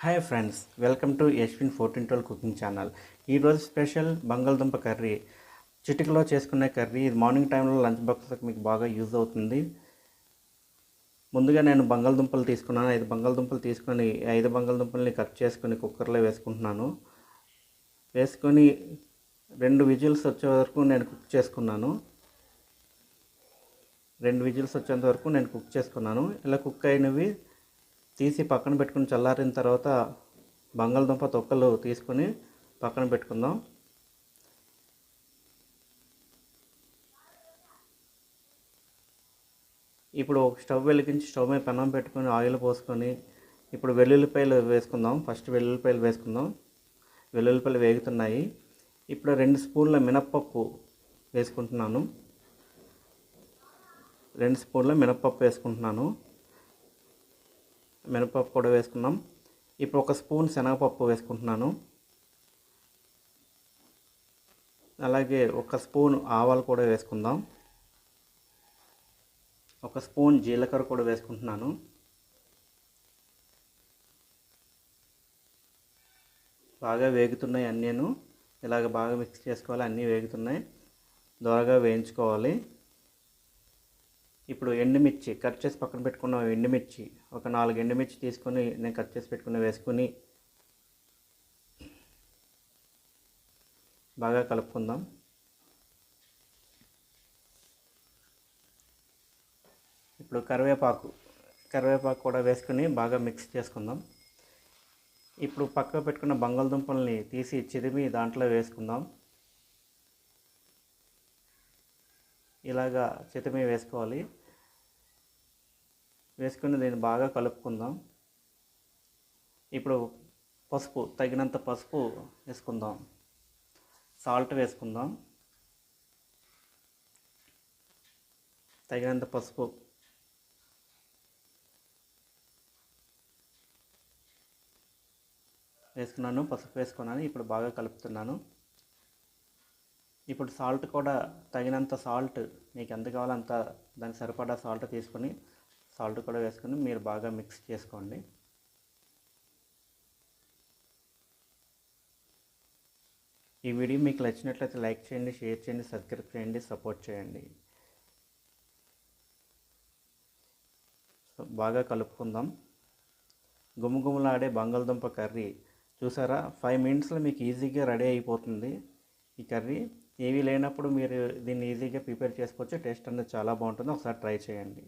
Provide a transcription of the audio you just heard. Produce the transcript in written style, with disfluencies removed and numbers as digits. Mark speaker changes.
Speaker 1: Hi friends, welcome to Yashwin 1412 cooking channel. ఈరోజు special బంగాళదుంప curry. చిటికలో చేసుకునే కర్రీ. ఇది మార్నింగ్ టైంలో లంచ్ బాక్స్కి మీకు బాగా యూజ్ అవుతుంది. ముందుగా నేను బంగాళదుంపలు తీసుకున్నాను. 5 బంగాళదుంపలు తీసుకొని 5 బంగాళదుంపల్ని కట్ చేసుకొని కుక్కర్లో వేసుకుంటున్నాను. వేసుకొని 2 విజిల్స్ వచ్చే వరకు నేను కుక్ చేసుకున్నాను. 2 విజిల్స్ వచ్చేంత వరకు నేను కుక్ చేసుకున్నాను. ఇలా కుక్ అయినవి తీసి పక్కన పెట్టుకుని చల్లారిన తర్వాత బంగాళదుంప తొక్కలు తీసుకొని పక్కన పెట్టుకుందాం. ఇప్పుడు స్టవ్ వెలిగించి స్టవ్ మీద పెనం పెట్టుకొని ఆయిల్ పోసుకొని ఇప్పుడు వెల్లుల్లిపాయలు వేసుకుందాం. ఫస్ట్ వెల్లుల్లిపాయలు వేసుకుందాం. వెల్లుల్లిపాయలు వేగుతున్నాయి. ఇప్పుడు 2 స్పూన్ల మినప్పప్పు వేసుకుంటున్నాను. 2 స్పూన్ల మినప్పప్పు వేసుకుంటున్నాను. మినపప్పు కూడా వేసుకున్నాం. ఇప్పుడు 1 స్పూన్ శనగపప్పు వేసుకుంటున్నాను. అలాగే 1 స్పూన్ ఆవాలు కూడా వేసుకుందాం. 1 స్పూన్ జీలకర్ర కూడా వేసుకుంటున్నాను. బాగా వేగుతున్నాయి అన్నీను. ఇలాగ బాగా మిక్స్ చేసుకోవాలి. అన్నీ వేగుతున్నాయి. దోరగా వేయించుకోవాలి. ఇప్పుడు ఎండుమిర్చి కట్ చేసి పక్కన పెట్టుకున్న ఎండుమిర్చి ఒక 4 ఎండుమిర్చి తీసుకొని నేను కట్ చేసి పెట్టుకుని వేసుకొని బాగా కలుపుకుందాం. ఇప్పుడు కరివేపాకు కూడా వేసుకొని బాగా మిక్స్ చేసుకుందాం. ఇప్పుడు పక్కన పెట్టుకున్న బంగాళదుంపల్ని తీసి చిరిమి దాంట్లో వేసుకుందాం. ఇలాగా చితిమి వేసుకోవాలి. వేసుకుని దీన్ని బాగా కలుపుకుందాం. ఇప్పుడు పసుపు తగినంత పసుపు వేసుకుందాం. సాల్ట్ వేసుకుందాం. తగినంత పసుపు వేసుకున్నాను. పసుపు వేసుకున్నాను. ఇప్పుడు బాగా కలుపుతున్నాను. ఇప్పుడు సాల్ట్ కూడా తగినంత సాల్ట్ మీకు ఎంత కావాలో అంత దానికి సరిపడా సాల్ట్ తీసుకొని సాల్ట్ కూడా వేసుకొని మీరు బాగా మిక్స్ చేసుకోండి. ఈ వీడియో మీకు నచ్చినట్లయితే లైక్ చేయండి, షేర్ చేయండి, సబ్స్క్రైబ్ చేయండి, సపోర్ట్ చేయండి. బాగా కలుపుకుందాం. గుమగుమలాడే బంగాళదుంప కర్రీ చూసారా, 5 మినిట్స్లో మీకు ఈజీగా రెడీ అయిపోతుంది. ఈ కర్రీ ఏవీ లేనప్పుడు మీరు దీన్ని ఈజీగా ప్రిపేర్ చేసుకోవచ్చు. టేస్ట్ అనేది చాలా బాగుంటుంది. ఒకసారి ట్రై చేయండి.